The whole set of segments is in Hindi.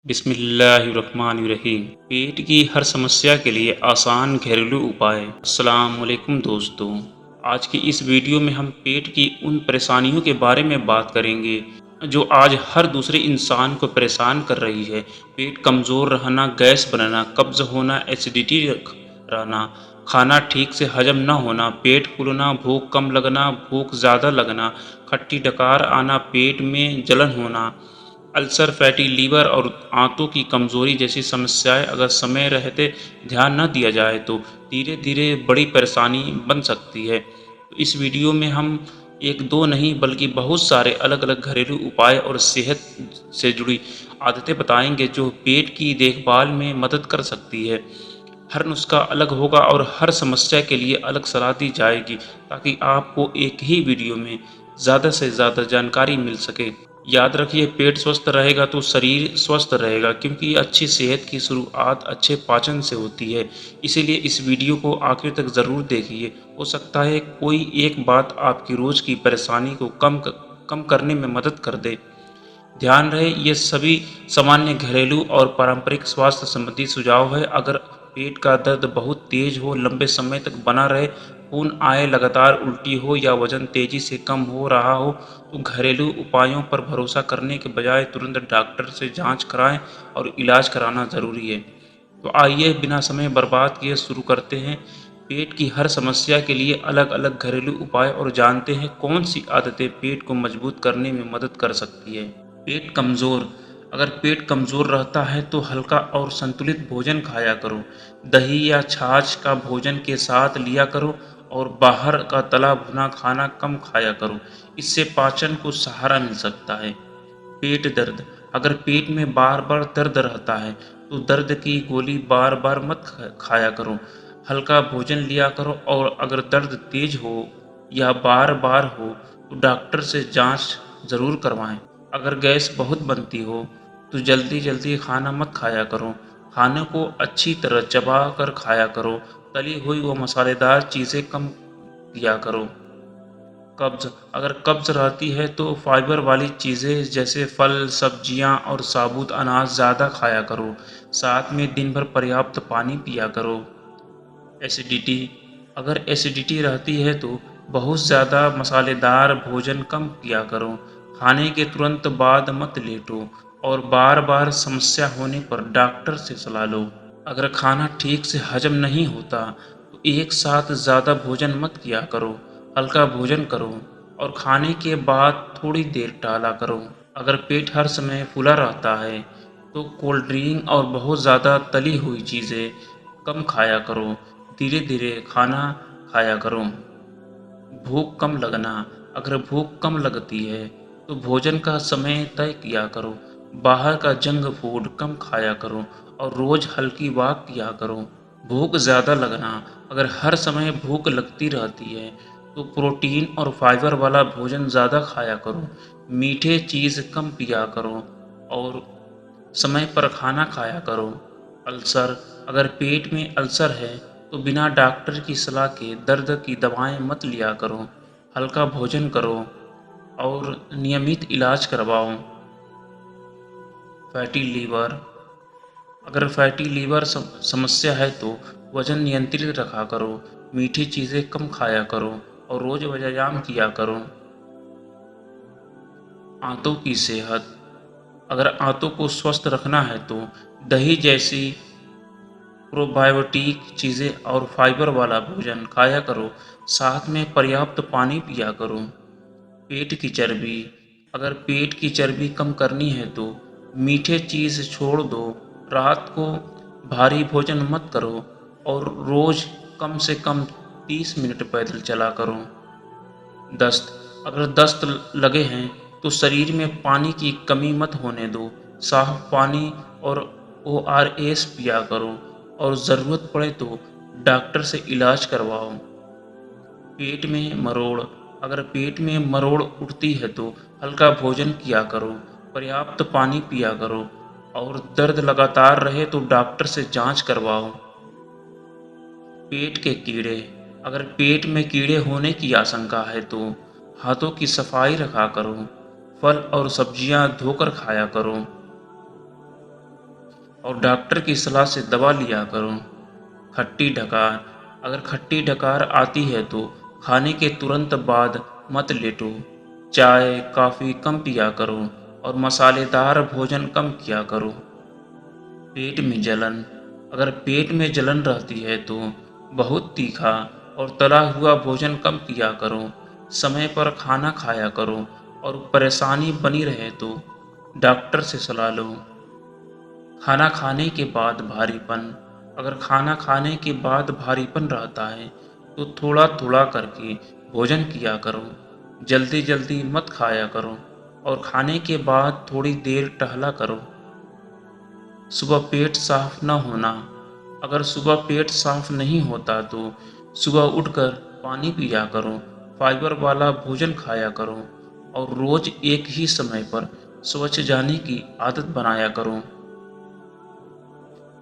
बिस्मिल्लाहिर्रहमानिर्रहीम। पेट की हर समस्या के लिए आसान घरेलू उपाय। अस्सलाम वालेकुम दोस्तों, आज की इस वीडियो में हम पेट की उन परेशानियों के बारे में बात करेंगे जो आज हर दूसरे इंसान को परेशान कर रही है। पेट कमज़ोर रहना, गैस बनना, कब्ज़ होना, एसिडिटी रहना, खाना ठीक से हजम न होना, पेट फूलना, भूख कम लगना, भूख ज़्यादा लगना, खट्टी डकार आना, पेट में जलन होना, अल्सर, फैटी लीवर और आंतों की कमज़ोरी जैसी समस्याएं अगर समय रहते ध्यान न दिया जाए तो धीरे धीरे बड़ी परेशानी बन सकती है। तो इस वीडियो में हम एक दो नहीं बल्कि बहुत सारे अलग अलग घरेलू उपाय और सेहत से जुड़ी आदतें बताएंगे जो पेट की देखभाल में मदद कर सकती है। हर नुस्खा अलग होगा और हर समस्या के लिए अलग सलाह दी जाएगी ताकि आपको एक ही वीडियो में ज़्यादा से ज़्यादा जानकारी मिल सके। याद रखिए, पेट स्वस्थ रहेगा तो शरीर स्वस्थ रहेगा, क्योंकि अच्छी सेहत की शुरुआत अच्छे पाचन से होती है। इसीलिए इस वीडियो को आखिर तक ज़रूर देखिए। हो सकता है कोई एक बात आपकी रोज़ की परेशानी को कम करने में मदद कर दे। ध्यान रहे, ये सभी सामान्य घरेलू और पारंपरिक स्वास्थ्य संबंधी सुझाव है। अगर पेट का दर्द बहुत तेज हो, लंबे समय तक बना रहे, खून आए, लगातार उल्टी हो या वजन तेजी से कम हो रहा हो, तो घरेलू उपायों पर भरोसा करने के बजाय तुरंत डॉक्टर से जांच कराएं और इलाज कराना ज़रूरी है। तो आइए बिना समय बर्बाद किए शुरू करते हैं। पेट की हर समस्या के लिए अलग अलग घरेलू उपाय और जानते हैं कौन सी आदतें पेट को मजबूत करने में मदद कर सकती है। पेट कमज़ोर। अगर पेट कमज़ोर रहता है तो हल्का और संतुलित भोजन खाया करो। दही या छाछ का भोजन के साथ लिया करो और बाहर का तला भुना खाना कम खाया करो। इससे पाचन को सहारा मिल सकता है। पेट दर्द। अगर पेट में बार बार दर्द रहता है तो दर्द की गोली बार बार मत खाया करो। हल्का भोजन लिया करो और अगर दर्द तेज हो या बार बार हो तो डॉक्टर से जांच ज़रूर करवाएं। अगर गैस बहुत बनती हो तो जल्दी जल्दी खाना मत खाया करो। खाने को अच्छी तरह चबा कर खाया करो। तली हुई व मसालेदार चीज़ें कम किया करो। कब्ज़। अगर कब्ज़ रहती है तो फाइबर वाली चीज़ें जैसे फल, सब्जियां और साबुत अनाज ज़्यादा खाया करो। साथ में दिन भर पर्याप्त पानी पिया करो। एसिडिटी। अगर एसिडिटी रहती है तो बहुत ज़्यादा मसालेदार भोजन कम किया करो। खाने के तुरंत बाद मत लेटो और बार बार समस्या होने पर डॉक्टर से सलाह लो। अगर खाना ठीक से हजम नहीं होता तो एक साथ ज़्यादा भोजन मत किया करो। हल्का भोजन करो और खाने के बाद थोड़ी देर टहला करो। अगर पेट हर समय फूला रहता है तो कोल्ड ड्रिंक और बहुत ज़्यादा तली हुई चीज़ें कम खाया करो। धीरे धीरे खाना खाया करो। भूख कम लगना। अगर भूख कम लगती है तो भोजन का समय तय किया करो। बाहर का जंक फूड कम खाया करो और रोज़ हल्की वॉक किया करो। भूख ज़्यादा लगना। अगर हर समय भूख लगती रहती है तो प्रोटीन और फाइबर वाला भोजन ज़्यादा खाया करो। मीठे चीज़ कम पिया करो और समय पर खाना खाया करो। अल्सर। अगर पेट में अल्सर है तो बिना डॉक्टर की सलाह के दर्द की दवाएं मत लिया करो। हल्का भोजन करो और नियमित इलाज करवाओ। Fatty liver. अगर फैटी लीवर समस्या है तो वजन नियंत्रित रखा करो। मीठी चीज़ें कम खाया करो और रोज़ व्यायाम किया करो। आंतों की सेहत। अगर आंतों को स्वस्थ रखना है तो दही जैसी प्रोबायोटिक चीज़ें और फाइबर वाला भोजन खाया करो। साथ में पर्याप्त पानी पिया करो। पेट की चर्बी। अगर पेट की चर्बी कम करनी है तो मीठे चीज़ छोड़ दो। रात को भारी भोजन मत करो और रोज़ कम से कम 30 मिनट पैदल चला करो। दस्त। अगर दस्त लगे हैं तो शरीर में पानी की कमी मत होने दो। साफ पानी और ORS पिया करो और ज़रूरत पड़े तो डॉक्टर से इलाज करवाओ। पेट में मरोड़। अगर पेट में मरोड़ उठती है तो हल्का भोजन किया करो। पर्याप्त पानी पिया करो और दर्द लगातार रहे तो डॉक्टर से जांच करवाओ। पेट के कीड़े। अगर पेट में कीड़े होने की आशंका है तो हाथों की सफाई रखा करो। फल और सब्जियां धोकर खाया करो। और डॉक्टर की सलाह से दवा लिया करो। खट्टी डकार, अगर खट्टी डकार आती है तो खाने के तुरंत बाद मत लेटो। चाय कॉफ़ी कम पिया करो और मसालेदार भोजन कम किया करो। पेट में जलन, अगर पेट में जलन रहती है तो बहुत तीखा और तला हुआ भोजन कम किया करो। समय पर खाना खाया करो और परेशानी बनी रहे तो डॉक्टर से सलाह लो। खाना खाने के बाद भारीपन, अगर खाना खाने के बाद भारीपन रहता है तो थोड़ा थोड़ा करके भोजन किया करो। जल्दी जल्दी मत खाया करो और खाने के बाद थोड़ी देर टहला करो। सुबह पेट साफ न होना, अगर सुबह पेट साफ नहीं होता तो सुबह उठकर पानी पिया करो, फाइबर वाला भोजन खाया करो और रोज एक ही समय पर शौच जाने की आदत बनाया करो।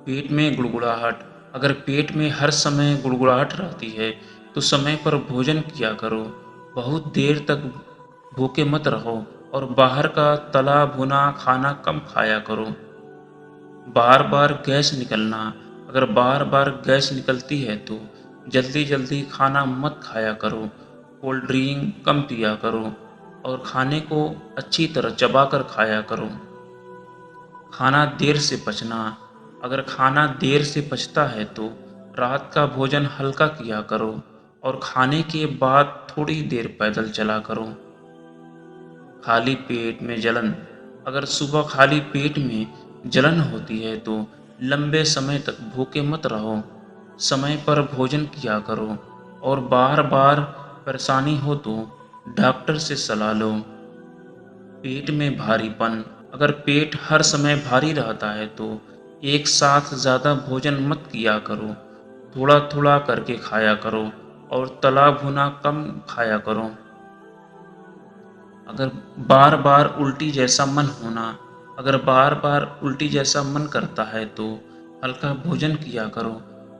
पेट में गुड़गुड़ाहट, अगर पेट में हर समय गुड़गुड़ाहट रहती है तो समय पर भोजन किया करो। बहुत देर तक भूखे मत रहो और बाहर का तला भुना खाना कम खाया करो। बार बार गैस निकलना, अगर बार बार गैस निकलती है तो जल्दी जल्दी खाना मत खाया करो। कोल्ड ड्रिंक कम पिया करो और खाने को अच्छी तरह चबाकर खाया करो। खाना देर से पचना, अगर खाना देर से पचता है तो रात का भोजन हल्का किया करो और खाने के बाद थोड़ी देर पैदल चला करो। खाली पेट में जलन, अगर सुबह खाली पेट में जलन होती है तो लंबे समय तक भूखे मत रहो। समय पर भोजन किया करो और बार बार परेशानी हो तो डॉक्टर से सलाह लो। पेट में भारीपन, अगर पेट हर समय भारी रहता है तो एक साथ ज़्यादा भोजन मत किया करो। थोड़ा थोड़ा करके खाया करो और तला भुना कम खाया करो। अगर बार बार उल्टी जैसा मन होना, अगर बार बार उल्टी जैसा मन करता है तो हल्का भोजन किया करो,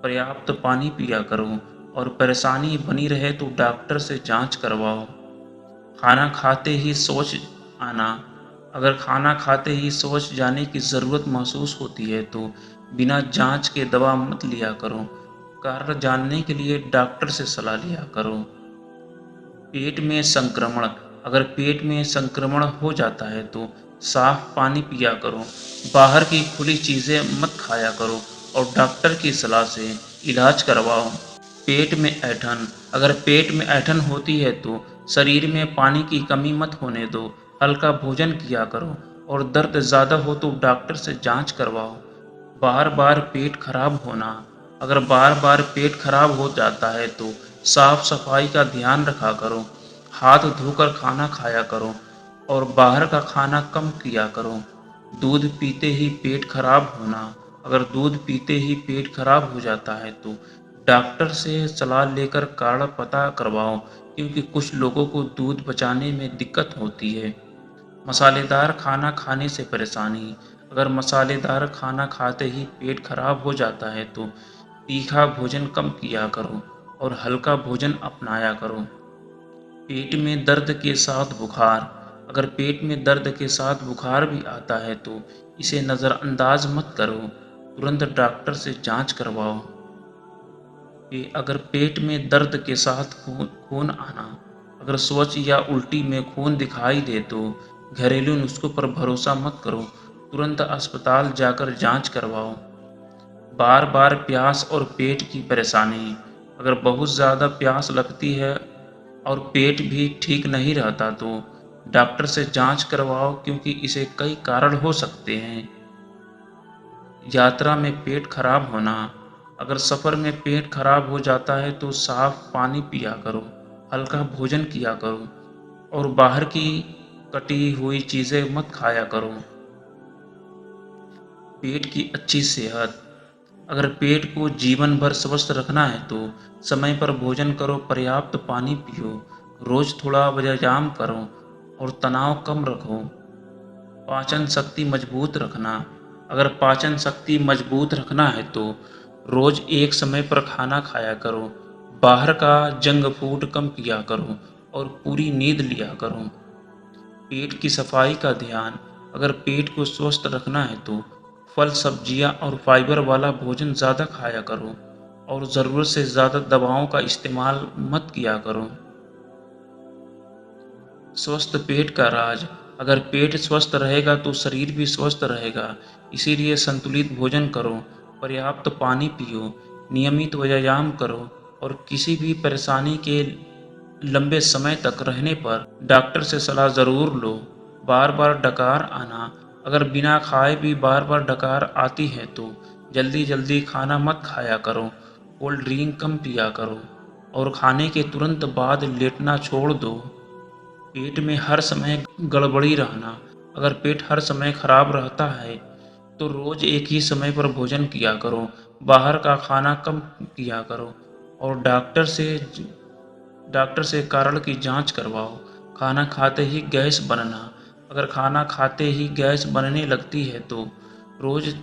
पर्याप्त पानी पिया करो और परेशानी बनी रहे तो डॉक्टर से जांच करवाओ। खाना खाते ही सोच आना, अगर खाना खाते ही सोच जाने की ज़रूरत महसूस होती है तो बिना जांच के दवा मत लिया करो। कारण जानने के लिए डॉक्टर से सलाह लिया करो। पेट में संक्रमण, अगर पेट में संक्रमण हो जाता है तो साफ पानी पिया करो, बाहर की खुली चीज़ें मत खाया करो और डॉक्टर की सलाह से इलाज करवाओ। पेट में ऐंठन, अगर पेट में ऐंठन होती है तो शरीर में पानी की कमी मत होने दो, हल्का भोजन किया करो और दर्द ज़्यादा हो तो डॉक्टर से जांच करवाओ। बार बार पेट खराब होना, अगर बार बार पेट खराब हो जाता है तो साफ सफाई का ध्यान रखा करो, हाथ धोकर खाना खाया करो और बाहर का खाना कम किया करो। दूध पीते ही पेट खराब होना, अगर दूध पीते ही पेट खराब हो जाता है तो डॉक्टर से सलाह लेकर कारण पता करवाओ, क्योंकि कुछ लोगों को दूध पचाने में दिक्कत होती है। मसालेदार खाना खाने से परेशानी, अगर मसालेदार खाना खाते ही पेट खराब हो जाता है तो तीखा भोजन कम किया करो और हल्का भोजन अपनाया करो। पेट में दर्द के साथ बुखार, अगर पेट में दर्द के साथ बुखार भी आता है तो इसे नज़रअंदाज मत करो, तुरंत डॉक्टर से जांच करवाओ। अगर पेट में दर्द के साथ खून खून आना, अगर शौच या उल्टी में खून दिखाई दे तो घरेलू नुस्खों पर भरोसा मत करो, तुरंत अस्पताल जाकर जांच करवाओ। बार बार प्यास और पेट की परेशानी, अगर बहुत ज़्यादा प्यास लगती है और पेट भी ठीक नहीं रहता तो डॉक्टर से जांच करवाओ, क्योंकि इसे कई कारण हो सकते हैं। यात्रा में पेट खराब होना, अगर सफ़र में पेट खराब हो जाता है तो साफ पानी पिया करो, हल्का भोजन किया करो और बाहर की कटी हुई चीज़ें मत खाया करो। पेट की अच्छी सेहत, अगर पेट को जीवन भर स्वस्थ रखना है तो समय पर भोजन करो, पर्याप्त पानी पियो, रोज थोड़ा व्यायाम करो और तनाव कम रखो। पाचन शक्ति मजबूत रखना, अगर पाचन शक्ति मजबूत रखना है तो रोज एक समय पर खाना खाया करो, बाहर का जंक फूड कम किया करो और पूरी नींद लिया करो। पेट की सफाई का ध्यान, अगर पेट को स्वस्थ रखना है तो फल, सब्जियां और फाइबर वाला भोजन ज़्यादा खाया करो और ज़रूरत से ज़्यादा दवाओं का इस्तेमाल मत किया करो। स्वस्थ पेट का राज। अगर पेट स्वस्थ रहेगा तो शरीर भी स्वस्थ रहेगा। इसीलिए संतुलित भोजन करो, पर्याप्त पानी पियो, नियमित व्यायाम करो और किसी भी परेशानी के लंबे समय तक रहने पर डॉक्टर से सलाह ज़रूर लो। बार बार डकार आना। अगर बिना खाए भी बार बार डकार आती है तो जल्दी जल्दी खाना मत खाया करो, कोल्ड ड्रिंक कम पिया करो और खाने के तुरंत बाद लेटना छोड़ दो। पेट में हर समय गड़बड़ी रहना। अगर पेट हर समय खराब रहता है तो रोज एक ही समय पर भोजन किया करो, बाहर का खाना कम किया करो और डॉक्टर से कारण की जांच करवाओ। खाना खाते ही गैस बनना। अगर खाना खाते ही गैस बनने लगती है तो रोज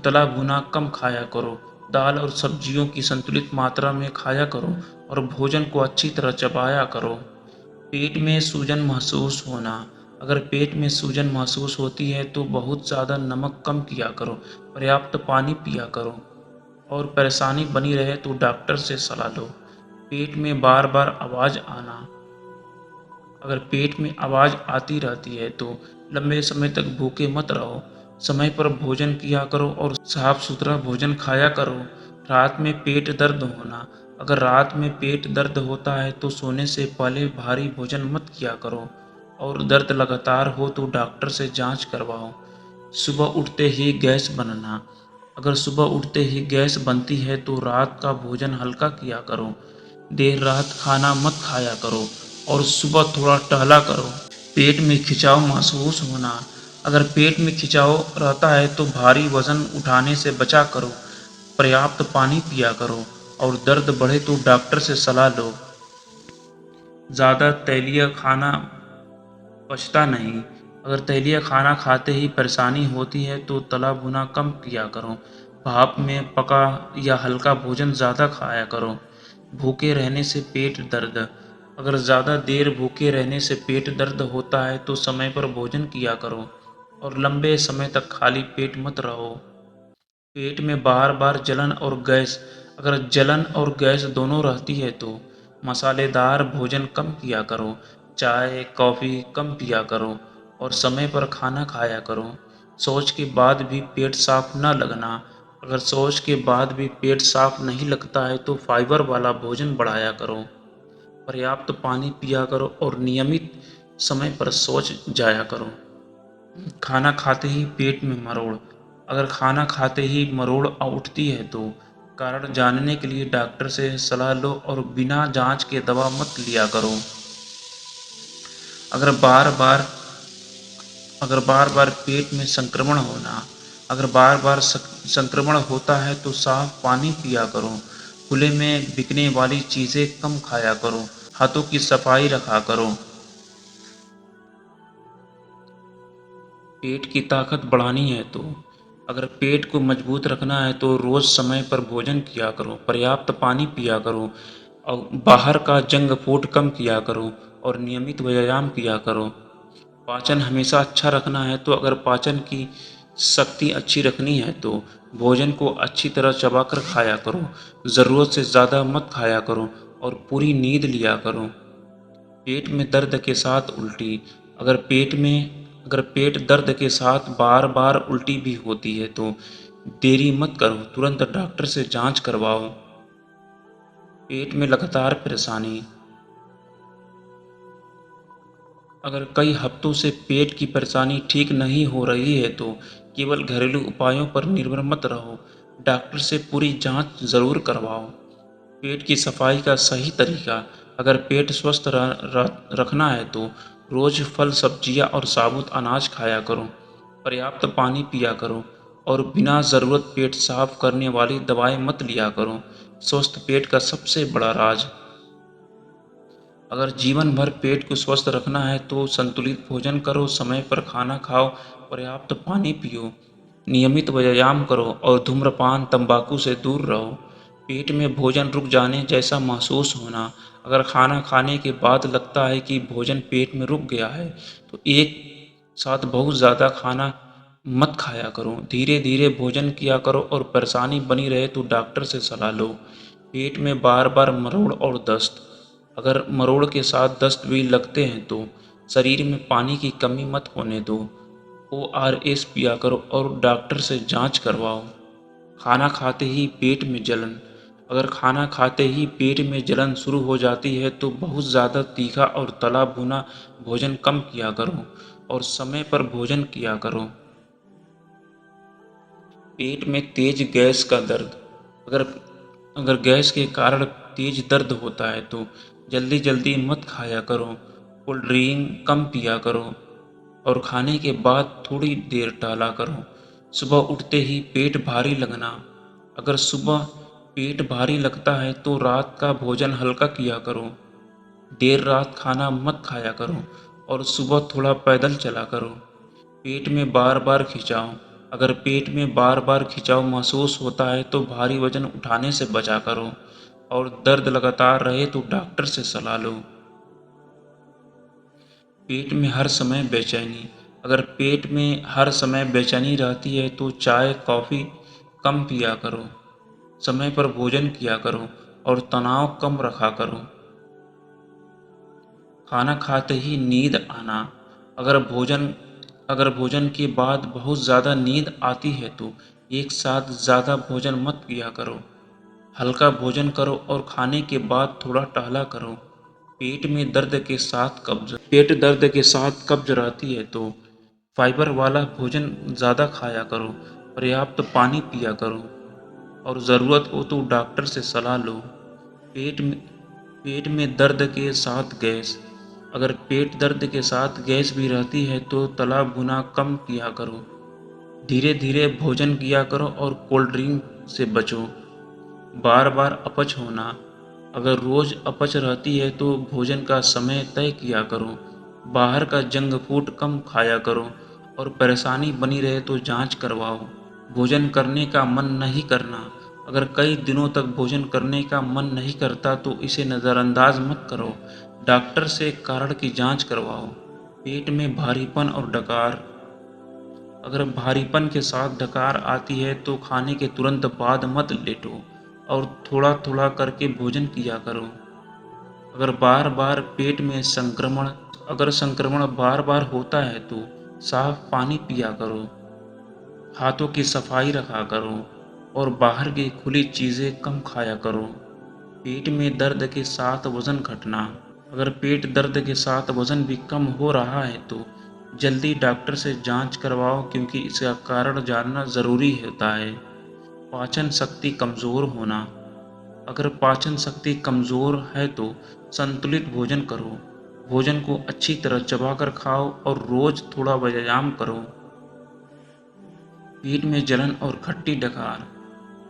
तला भुना कम खाया करो, दाल और सब्जियों की संतुलित मात्रा में खाया करो और भोजन को अच्छी तरह चबाया करो। पेट में सूजन महसूस होना। अगर पेट में सूजन महसूस होती है तो बहुत ज़्यादा नमक कम किया करो, पर्याप्त पानी पिया करो और परेशानी बनी रहे तो डॉक्टर से सलाह लो। पेट में बार बार आवाज़ आना। अगर पेट में आवाज़ आती रहती है तो लंबे समय तक भूखे मत रहो, समय पर भोजन किया करो और साफ सुथरा भोजन खाया करो। रात में पेट दर्द होना। अगर रात में पेट दर्द होता है तो सोने से पहले भारी भोजन मत किया करो और दर्द लगातार हो तो डॉक्टर से जांच करवाओ। सुबह उठते ही गैस बनना। अगर सुबह उठते ही गैस बनती है तो रात का भोजन हल्का किया करो, देर रात खाना मत खाया करो और सुबह थोड़ा टहला करो। पेट में खिंचाव महसूस होना। अगर पेट में खिंचाव रहता है तो भारी वजन उठाने से बचा करो, पर्याप्त पानी पिया करो और दर्द बढ़े तो डॉक्टर से सलाह लो। ज़्यादा तैलीय खाना पचता नहीं। अगर तैलीय खाना खाते ही परेशानी होती है तो तला भुना कम किया करो, भाप में पका या हल्का भोजन ज़्यादा खाया करो। भूखे रहने से पेट दर्द। अगर ज़्यादा देर भूखे रहने से पेट दर्द होता है तो समय पर भोजन किया करो और लंबे समय तक खाली पेट मत रहो। पेट में बार बार जलन और गैस। अगर जलन और गैस दोनों रहती है तो मसालेदार भोजन कम किया करो, चाय कॉफ़ी कम पिया करो और समय पर खाना खाया करो। शौच के बाद भी पेट साफ न लगना। अगर शौच के बाद भी पेट साफ नहीं लगता है तो फाइबर वाला भोजन बढ़ाया करो, पर्याप्त पानी पिया करो और नियमित समय पर शौच जाया करो। खाना खाते ही पेट में मरोड़। अगर खाना खाते ही मरोड़ उठती है तो कारण जानने के लिए डॉक्टर से सलाह लो और बिना जांच के दवा मत लिया करो। अगर बार बार अगर बार बार पेट में संक्रमण होना। अगर बार बार संक्रमण होता है तो साफ पानी पिया करो, खुले में बिकने वाली चीज़ें कम खाया करो, हाथों की सफाई रखा करो। पेट की ताकत बढ़ानी है तो अगर पेट को मजबूत रखना है तो रोज़ समय पर भोजन किया करो, पर्याप्त पानी पिया करो और बाहर का जंक फूड कम किया करो और नियमित व्यायाम किया करो। पाचन हमेशा अच्छा रखना है तो अगर पाचन की शक्ति अच्छी रखनी है तो भोजन को अच्छी तरह चबाकर खाया करो, ज़रूरत से ज़्यादा मत खाया करो और पूरी नींद लिया करो। पेट में दर्द के साथ उल्टी। अगर पेट दर्द के साथ बार बार उल्टी भी होती है तो देरी मत करो, तुरंत डॉक्टर से जांच करवाओ। पेट में लगातार परेशानी। अगर कई हफ्तों से पेट की परेशानी ठीक नहीं हो रही है तो केवल घरेलू उपायों पर निर्भर मत रहो, डॉक्टर से पूरी जांच ज़रूर करवाओ। पेट की सफाई का सही तरीका। अगर पेट स्वस्थ रखना है तो रोज़ फल, सब्जियां और साबुत अनाज खाया करो, पर्याप्त पानी पिया करो और बिना ज़रूरत पेट साफ करने वाली दवाएं मत लिया करो। स्वस्थ पेट का सबसे बड़ा राज। अगर जीवन भर पेट को स्वस्थ रखना है तो संतुलित भोजन करो, समय पर खाना खाओ, पर्याप्त पानी पियो, नियमित व्यायाम करो और धूम्रपान तंबाकू से दूर रहो। पेट में भोजन रुक जाने जैसा महसूस होना। अगर खाना खाने के बाद लगता है कि भोजन पेट में रुक गया है तो एक साथ बहुत ज़्यादा खाना मत खाया करो। धीरे धीरे भोजन किया करो और परेशानी बनी रहे तो डॉक्टर से सलाह लो। पेट में बार बार मरोड़ और दस्त, अगर मरोड़ के साथ दस्त भी लगते हैं तो शरीर में पानी की कमी मत होने दो। ORS पिया करो और डॉक्टर से जांच करवाओ। खाना खाते ही पेट में जलन, अगर खाना खाते ही पेट में जलन शुरू हो जाती है तो बहुत ज़्यादा तीखा और तला भुना भोजन कम किया करो और समय पर भोजन किया करो। पेट में तेज गैस का दर्द, अगर अगर गैस के कारण तेज दर्द होता है तो जल्दी जल्दी मत खाया करो। कोल्ड ड्रिंक कम पिया करो और खाने के बाद थोड़ी देर टहला करो। सुबह उठते ही पेट भारी लगना, अगर सुबह पेट भारी लगता है तो रात का भोजन हल्का किया करो। देर रात खाना मत खाया करो और सुबह थोड़ा पैदल चला करो। पेट में बार बार खिंचाव, अगर पेट में बार बार खिंचाव महसूस होता है तो भारी वजन उठाने से बचा करो और दर्द लगातार रहे तो डॉक्टर से सलाह लो। पेट में हर समय बेचैनी, अगर पेट में हर समय बेचैनी रहती है तो चाय कॉफ़ी कम पिया करो। समय पर भोजन किया करो और तनाव कम रखा करो। खाना खाते ही नींद आना, अगर भोजन अगर भोजन के बाद बहुत ज़्यादा नींद आती है तो एक साथ ज़्यादा भोजन मत किया करो। हल्का भोजन करो और खाने के बाद थोड़ा टहला करो। पेट दर्द के साथ कब्ज रहती है तो फाइबर वाला भोजन ज़्यादा खाया करो। पर्याप्त पानी पिया करो और ज़रूरत हो तो डॉक्टर से सलाह लो। पेट में पेट में दर्द के साथ गैस, अगर पेट दर्द के साथ गैस भी रहती है तो तला भुना कम किया करो। धीरे धीरे भोजन किया करो और कोल्ड ड्रिंक से बचो। बार बार अपच होना, अगर रोज़ अपच रहती है तो भोजन का समय तय किया करो। बाहर का जंक फूड कम खाया करो और परेशानी बनी रहे तो जांच करवाओ। भोजन करने का मन नहीं करना, अगर कई दिनों तक भोजन करने का मन नहीं करता तो इसे नज़रअंदाज मत करो। डॉक्टर से कारण की जांच करवाओ। पेट में भारीपन और डकार, अगर भारीपन के साथ डकार आती है तो खाने के तुरंत बाद मत लेटो और थोड़ा थोड़ा करके भोजन किया करो। अगर बार बार पेट में संक्रमण अगर संक्रमण बार बार होता है तो साफ पानी पिया करो। हाथों की सफाई रखा करो और बाहर की खुली चीज़ें कम खाया करो। पेट में दर्द के साथ वज़न घटना, अगर पेट दर्द के साथ वज़न भी कम हो रहा है तो जल्दी डॉक्टर से जांच करवाओ क्योंकि इसका कारण जानना ज़रूरी होता है। पाचन शक्ति कमज़ोर होना, अगर पाचन शक्ति कमज़ोर है तो संतुलित भोजन करो। भोजन को अच्छी तरह चबाकर खाओ और रोज़ थोड़ा व्यायाम करो। पेट में जलन और खट्टी डकार,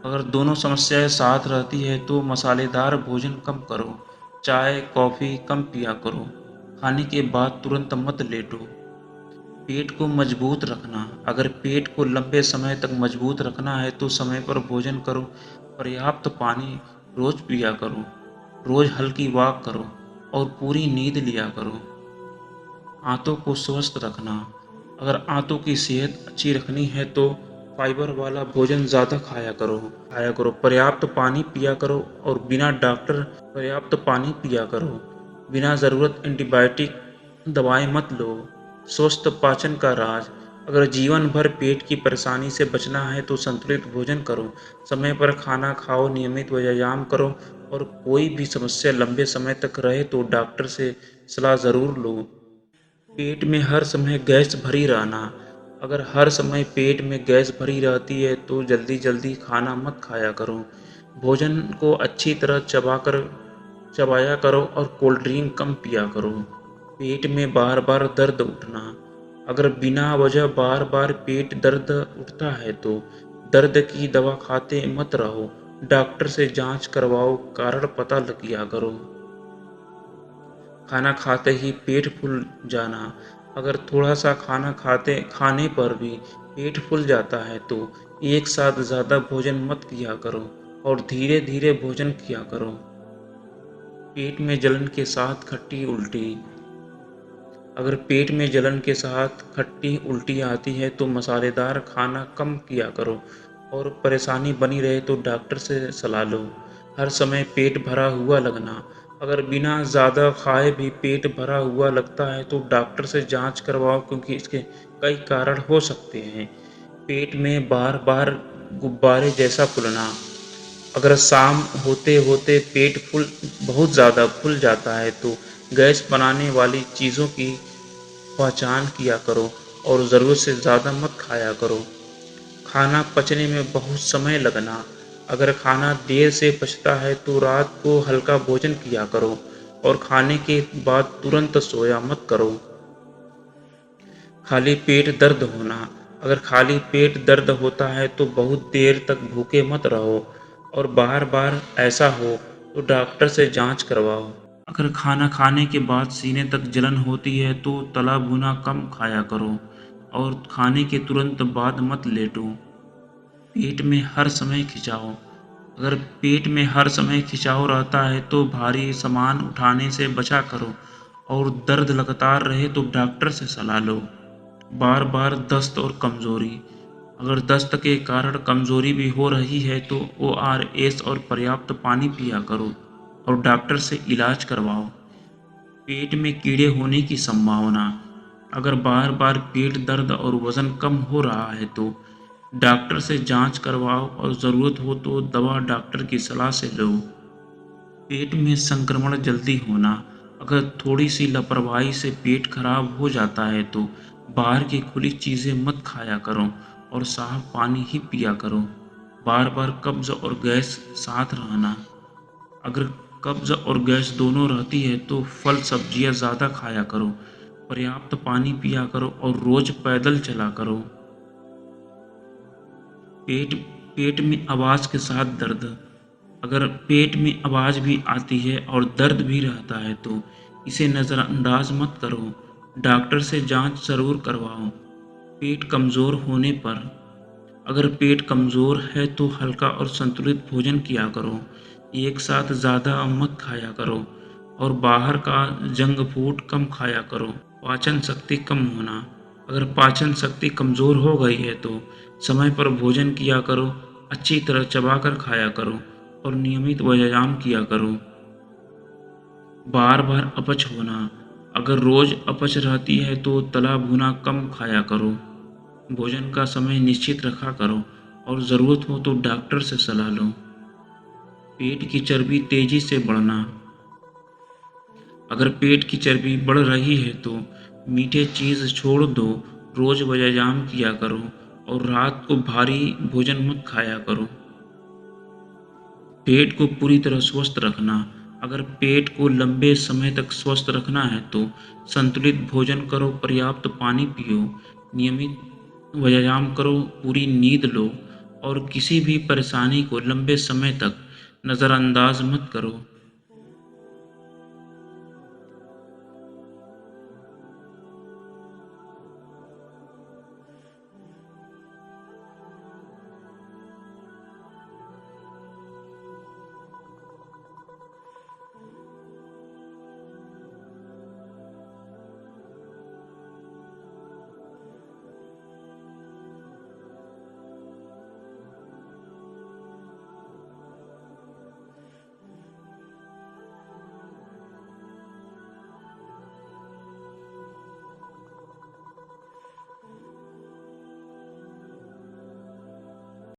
अगर दोनों समस्याएं साथ रहती है तो मसालेदार भोजन कम करो। चाय कॉफ़ी कम पिया करो। खाने के बाद तुरंत मत लेटो। पेट को मजबूत रखना, अगर पेट को लंबे समय तक मजबूत रखना है तो समय पर भोजन करो। पर्याप्त पानी रोज पिया करो। रोज हल्की वॉक करो और पूरी नींद लिया करो। आंतों को स्वस्थ रखना, अगर आंतों की सेहत अच्छी रखनी है तो फाइबर वाला भोजन ज़्यादा खाया करो। पर्याप्त पानी पिया करो। बिना ज़रूरत एंटीबायोटिक दवाएं मत लो। स्वस्थ पाचन का राज, अगर जीवन भर पेट की परेशानी से बचना है तो संतुलित भोजन करो। समय पर खाना खाओ, नियमित व्यायाम करो और कोई भी समस्या लंबे समय तक रहे तो डॉक्टर से सलाह ज़रूर लो। पेट में हर समय गैस भरी रहना, अगर हर समय पेट में गैस भरी रहती है तो जल्दी जल्दी खाना मत खाया करो। भोजन को अच्छी तरह चबाया करो और कोल्ड ड्रिंक कम पिया करो। पेट में बार बार दर्द उठना, अगर बिना वजह बार बार पेट दर्द उठता है तो दर्द की दवा खाते मत रहो। डॉक्टर से जांच करवाओ, कारण पता किया करो। खाना खाते ही पेट फूल जाना, अगर थोड़ा सा खाने पर भी पेट फूल जाता है तो एक साथ ज़्यादा भोजन मत किया करो और धीरे धीरे भोजन किया करो। पेट में जलन के साथ खट्टी उल्टी, अगर पेट में जलन के साथ खट्टी उल्टी आती है तो मसालेदार खाना कम किया करो और परेशानी बनी रहे तो डॉक्टर से सलाह लो। हर समय पेट भरा हुआ लगना, अगर बिना ज़्यादा खाए भी पेट भरा हुआ लगता है तो डॉक्टर से जांच करवाओ क्योंकि इसके कई कारण हो सकते हैं। पेट में बार बार गुब्बारे जैसा फूलना, अगर शाम होते होते पेट बहुत ज़्यादा फूल जाता है तो गैस बनाने वाली चीज़ों की पहचान किया करो और ज़रूरत से ज़्यादा मत खाया करो। खाना पचने में बहुत समय लगना, अगर खाना देर से पचता है तो रात को हल्का भोजन किया करो और खाने के बाद तुरंत सोया मत करो। खाली पेट दर्द होना, अगर खाली पेट दर्द होता है तो बहुत देर तक भूखे मत रहो और बार बार ऐसा हो तो डॉक्टर से जांच करवाओ। अगर खाना खाने के बाद सीने तक जलन होती है तो तला भुना कम खाया करो और खाने के तुरंत बाद मत लेटो। पेट में हर समय खिंचाव, अगर पेट में हर समय खिंचाव रहता है तो भारी सामान उठाने से बचा करो और दर्द लगातार रहे तो डॉक्टर से सलाह लो। बार बार दस्त और कमज़ोरी, अगर दस्त के कारण कमज़ोरी भी हो रही है तो ORS और पर्याप्त पानी पिया करो और डॉक्टर से इलाज करवाओ। पेट में कीड़े होने की संभावना, अगर बार बार पेट दर्द और वज़न कम हो रहा है तो डॉक्टर से जांच करवाओ और ज़रूरत हो तो दवा डॉक्टर की सलाह से लो। पेट में संक्रमण जल्दी होना, अगर थोड़ी सी लापरवाही से पेट खराब हो जाता है तो बाहर की खुली चीज़ें मत खाया करो और साफ पानी ही पिया करो। बार बार कब्ज़ और गैस साथ रहना, अगर कब्ज़ और गैस दोनों रहती है तो फल सब्जियां ज़्यादा खाया करो, पर्याप्त पानी पिया करो और रोज़ पैदल चला करो। पेट पेट में आवाज़ के साथ दर्द, अगर पेट में आवाज़ भी आती है और दर्द भी रहता है तो इसे नज़रअंदाज मत करो, डॉक्टर से जांच ज़रूर करवाओ। पेट कमज़ोर होने पर, अगर पेट कमज़ोर है तो हल्का और संतुलित भोजन किया करो, एक साथ ज़्यादा मत खाया करो और बाहर का जंक फूड कम खाया करो। पाचन शक्ति कम होना, अगर पाचन शक्ति कमज़ोर हो गई है तो समय पर भोजन किया करो, अच्छी तरह चबाकर खाया करो और नियमित व्यायाम किया करो। बार बार अपच होना, अगर रोज़ अपच रहती है तो तला भुना कम खाया करो, भोजन का समय निश्चित रखा करो और ज़रूरत हो तो डॉक्टर से सलाह लो। पेट की चर्बी तेज़ी से बढ़ना, अगर पेट की चर्बी बढ़ रही है तो मीठे चीज़ छोड़ दो, रोज़ व्यायाम किया करो और रात को भारी भोजन मत खाया करो। पेट को पूरी तरह स्वस्थ रखना, अगर पेट को लंबे समय तक स्वस्थ रखना है तो संतुलित भोजन करो, पर्याप्त पानी पियो, नियमित व्यायाम करो, पूरी नींद लो और किसी भी परेशानी को लंबे समय तक नज़रअंदाज मत करो।